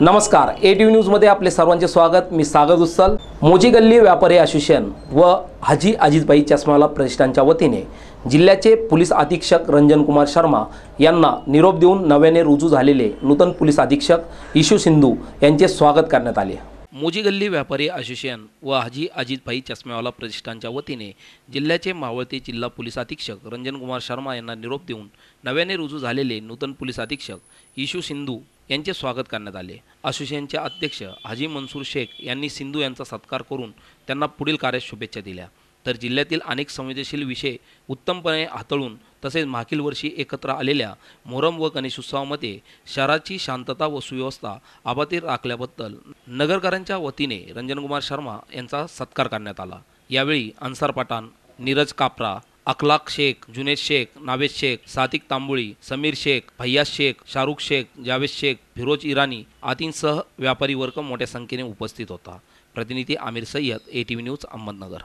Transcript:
नमस्कार, ATV न्यूजमध्ये आपले सर्वांचे स्वागत। मी सागर दुस्सल। मोजी गल्ली व्यापारी असोसिएशन व हाजी अजितभाई चष्मावाला प्रतिष्ठानच्या वतीने जिल्ह्याचे पोलीस अधीक्षक रंजन कुमार शर्मा यांना निरोप देऊन नव्याने रुजू झालेले नूतन पोलीस अधीक्षक इशू सिंधू यांचे स्वागत करण्यात आले। मोजी गल्ली व्यापारी असोसिएशन व हाजी अजितभाई चष्मावाला प्रतिष्ठानच्या वतीने जिल्ह्याचे मावळते जिल्हा पोलीस अधीक्षक रंजन कुमार शर्मा यांना निरोप देऊन नव्याने रुजू झालेले नूतन पोलीस अधीक्षक इशू सिंधू यांचे स्वागत करण्यात आले। असोसिएशनचे अध्यक्ष हाजी मंसूर शेख यांनी सिंधू यांचा सत्कार करून त्यांना पुढील कार्यास शुभेच्छा दिल्या। तर जिल्ह्यातील अनेक संवेदनशील विषय उत्तमपणे हाताळून तसेच मागील वर्षी एकत्र आलेल्या मोहरम व गणेशोत्सवामध्ये शहराची शांतता व सुव्यवस्था अबाधित राखल्याबद्दल नगरकरांच्या वतीने रंजन कुमार शर्मा यांचा सत्कार करण्यात आला। यावेळी अन्सार पठाण, नीरज कापरा, अखलाक शेख, जुनेद शेख, नावेद शेख, सातिक तांबोळी, समीर शेख, फैयाज शेख, शाहरुख शेख, जावेद शेख, फिरोज इराणी आदींसह व्यापारी वर्ग मोठ्या संख्येने उपस्थित होता। प्रतिनिधी आमिर सय्यद, ATV न्यूज, अहमदनगर।